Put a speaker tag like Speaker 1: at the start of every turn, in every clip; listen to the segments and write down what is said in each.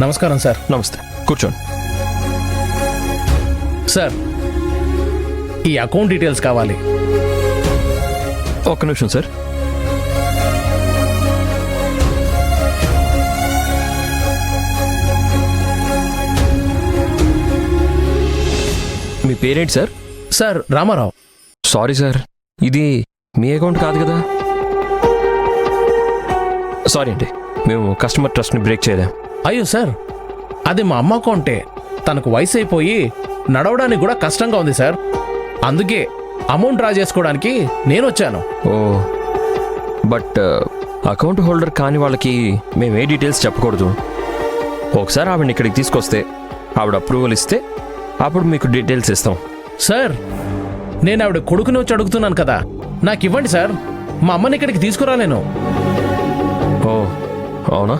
Speaker 1: నమస్కారం సార్.
Speaker 2: నమస్తే, కూర్చోండి.
Speaker 1: సార్, ఈ అకౌంట్ డీటెయిల్స్ కావాలి.
Speaker 2: ఒక్క నిమిషం సార్. మీ పేరేంటి sir?
Speaker 1: Sir, Ramarao.
Speaker 2: Sorry sir, ఇది మీ అకౌంట్ కాదు కదా. సారీ అండి, మేము కస్టమర్ ట్రస్ట్ని బ్రేక్ చేయలేం.
Speaker 1: అయ్యో సార్, అది మా అమ్మ అకౌంటే. తనకు వయసు అయిపోయి నడవడానికి కూడా కష్టంగా ఉంది సార్. అందుకే అమౌంట్ డ్రా చేసుకోవడానికి నేను వచ్చాను.
Speaker 2: ఓ, బట్ అకౌంట్ హోల్డర్ కాని వాళ్ళకి మేము ఏ డీటెయిల్స్ చెప్పకూడదు. ఒకసారి ఆవిడని ఇక్కడికి తీసుకొస్తే ఆవిడ అప్రూవల్ ఇస్తే అప్పుడు మీకు డీటెయిల్స్ ఇస్తాం.
Speaker 1: సార్, నేను ఆవిడ కొడుకుని వచ్చి అడుగుతున్నాను కదా, నాకు ఇవ్వండి సార్. మా అమ్మని ఇక్కడికి తీసుకురాలేను.
Speaker 2: ఓ అవునా,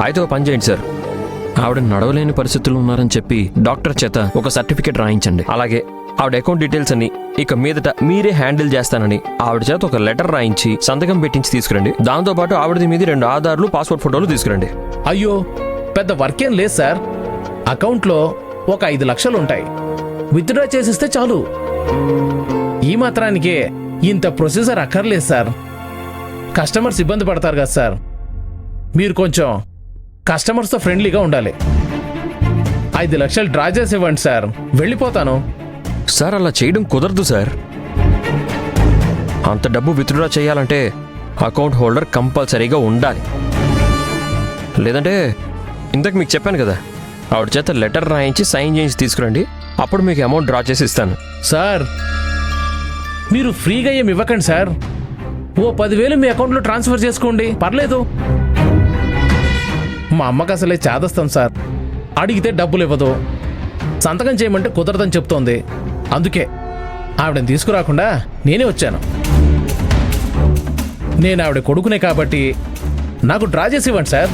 Speaker 2: అయితే ఒక పని చేయండి సార్. ఆవిడ నడవలేని పరిస్థితుల్లో ఉన్నారని చెప్పి డాక్టర్ చేత ఒక సర్టిఫికేట్ రాయించండి. అలాగే ఆవిడ అకౌంట్ డీటెయిల్స్ అన్ని ఇక మీదట మీరే హ్యాండిల్ చేస్తానని ఆవిడ చేత ఒక లెటర్ రాయించి సంతకం పెట్టించి తీసుకురండి. దాంతోపాటు ఆవిడది మీది 2 ఆధార్లు, పాస్పోర్ట్ ఫోటోలు తీసుకురండి.
Speaker 1: అయ్యో, పెద్ద వర్క్ ఏం లేదు సార్. అకౌంట్లో ఒక 5 లక్షలు ఉంటాయి. విత్డ్రా చేసిస్తే చాలు. ఈ మాత్రానికే ఇంత ప్రొసీజర్ అక్కర్లేదు సార్. కస్టమర్స్ ఇబ్బంది పడతారు కదా సార్. మీరు కొంచెం కస్టమర్స్తో ఫ్రెండ్లీగా ఉండాలి. 5 లక్షలు డ్రా చేసి ఇవ్వండి సార్, వెళ్ళిపోతాను.
Speaker 2: సార్, అలా చేయడం కుదరదు సార్. అంత డబ్బు విత్డ్రా చేయాలంటే అకౌంట్ హోల్డర్ కంపల్సరీగా ఉండాలి. లేదంటే ఇంతకు మీకు చెప్పాను కదా, ఆవిడ చేత లెటర్ రాయించి సైన్ చేయించి తీసుకురండి. అప్పుడు మీకు అమౌంట్ డ్రా చేసి ఇస్తాను.
Speaker 1: సార్, మీరు ఫ్రీగా ఏమి ఇవ్వకండి సార్. ఓ 10,000 మీ అకౌంట్లో ట్రాన్స్ఫర్ చేసుకోండి, పర్లేదు. మా అమ్మకి అసలే చేదస్తాం సార్. అడిగితే డబ్బులు ఇవ్వదు, సంతకం చేయమంటే కుదరదని చెప్తోంది. అందుకే ఆవిడని తీసుకురాకుండా నేనే వచ్చాను. నేను ఆవిడ కొడుకునే కాబట్టి నాకు డ్రా చేసి ఇవ్వండి సార్.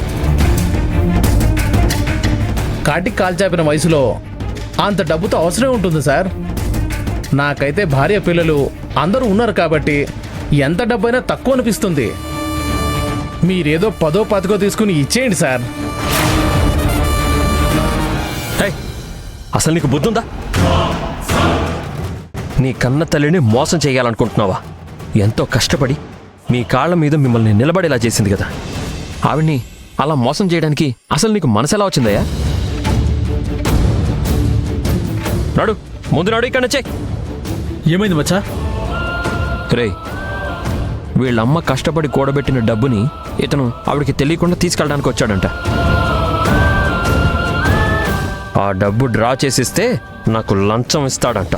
Speaker 1: కాటికి కాల్చాపిన వయసులో అంత డబ్బుతో అవసరం ఉంటుంది సార్. నాకైతే భార్య, పిల్లలు అందరూ ఉన్నారు కాబట్టి ఎంత డబ్బైనా తక్కువ అనిపిస్తుంది. మీరేదో 10ో 15 తీసుకుని ఇచ్చేయండి సార్.
Speaker 2: అసలు నీకు బుద్ధుందా? నీ కన్న తల్లిని మోసం చేయాలనుకుంటున్నావా? ఎంతో కష్టపడి మీ కాళ్ళ మీద మిమ్మల్ని నిలబడేలా చేసింది కదా, ఆవిడ్ని అలా మోసం చేయడానికి అసలు నీకు మనసు ఎలా వచ్చిందయ్యా? నాడు ముందు నాడు ఇక్కడ నుంచే.
Speaker 3: ఏమైంది మచ్చా?
Speaker 2: రేయ్, వీళ్ళమ్మ కష్టపడి కూడబెట్టిన డబ్బుని ఇతను ఆవిడికి తెలియకుండా తీసుకెళ్ళడానికి వచ్చాడంట. ఆ డబ్బు డ్రా చేసిస్తే నాకు లంచం ఇస్తాడంట.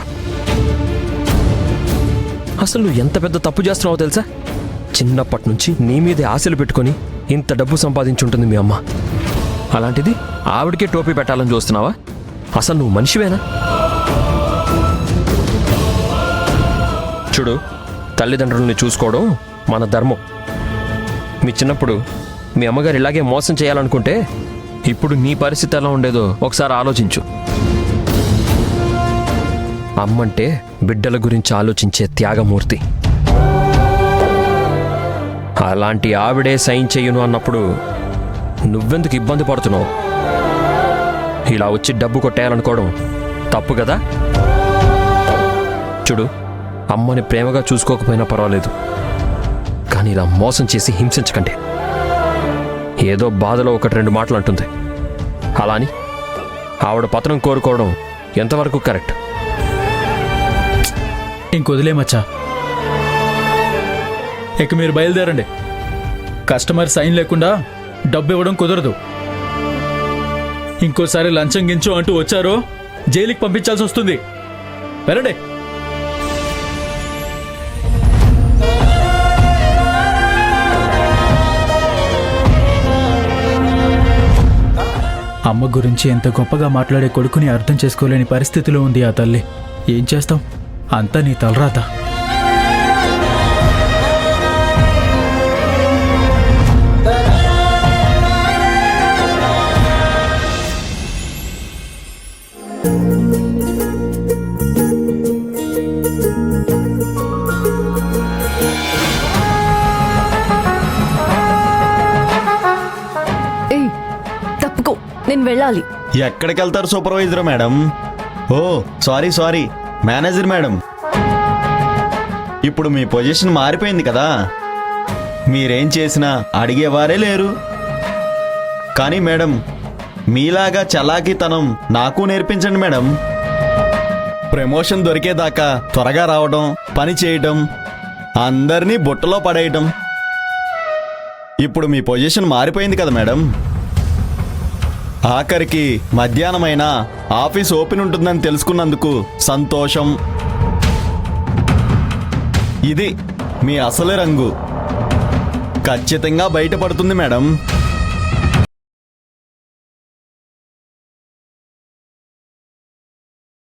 Speaker 2: అసలు నువ్వు ఎంత పెద్ద తప్పు చేస్తున్నావో తెలుసా? చిన్నప్పటి నుంచి నీ మీదే ఆశలు పెట్టుకొని ఇంత డబ్బు సంపాదించుంటుంది మీ అమ్మ. అలాంటిది ఆవిడికే టోపీ పెట్టాలని చూస్తున్నావా? అసలు నువ్వు మనిషివేనా? చూడు, తల్లిదండ్రుల్ని చూసుకోవడం మన ధర్మం. మీ చిన్నప్పుడు మీ అమ్మగారు ఇలాగే మోసం చేయాలనుకుంటే ఇప్పుడు నీ పరిస్థితి ఎలా ఉండేదో ఒకసారి ఆలోచించు. అమ్మంటే బిడ్డల గురించి ఆలోచించే త్యాగమూర్తి. అలాంటి ఆవిడే సైన్ చెయ్యను అన్నప్పుడు నువ్వెందుకు ఇబ్బంది పడుతున్నావు? ఇలా వచ్చి డబ్బు కొట్టేయాలనుకోవడం తప్పు కదా. చూడు, అమ్మని ప్రేమగా చూసుకోకపోయినా పర్వాలేదు, కానీ ఇలా మోసం చేసి హింసించకండి. ఏదో బాధలో 1-2 మాటలు అంటుంది, అలా అని ఆవిడ పతనం కోరుకోవడం ఎంతవరకు కరెక్ట్?
Speaker 3: ఇంకొదిలేమచ్చా, ఇక మీరు బయలుదేరండి. కస్టమర్ సైన్ లేకుండా డబ్బు ఇవ్వడం కుదరదు. ఇంకోసారి లంచం గించు అంటూ వచ్చారో జైలుకి పంపించాల్సి వస్తుంది. వెళ్ళండి. అమ్మ గురించి ఎంత గొప్పగా మాట్లాడే కొడుకుని అర్థం చేసుకోలేని పరిస్థితిలో ఉంది ఆ తల్లి. ఏం చేస్తాం, అంతా నీ తలరాత.
Speaker 4: నేను వెళ్ళాలి.
Speaker 5: ఎక్కడికి వెళ్తారు సూపర్వైజర్ మేడం? ఓ సారీ మేనేజర్ మేడం. ఇప్పుడు మీ పొజిషన్ మారిపోయింది కదా, మీరేం చేసినా అడిగేవారే లేరు. కానీ మేడం, మీలాగా చలాకీతనం నాకు నేర్పించండి మేడం. ప్రమోషన్ దొరికేదాకా త్వరగా రావడం, పని చేయడం, అందరినీ బుట్టలో పడేయటం. ఇప్పుడు మీ పొజిషన్ మారిపోయింది కదా మేడం. ఆఖరికి మధ్యాహ్నమైనా ఆఫీస్ ఓపెన్ ఉంటుందని తెలుసుకున్నందుకు సంతోషం. ఇది మీ అసలు రంగు ఖచ్చితంగా బయటపడుతుంది మేడం.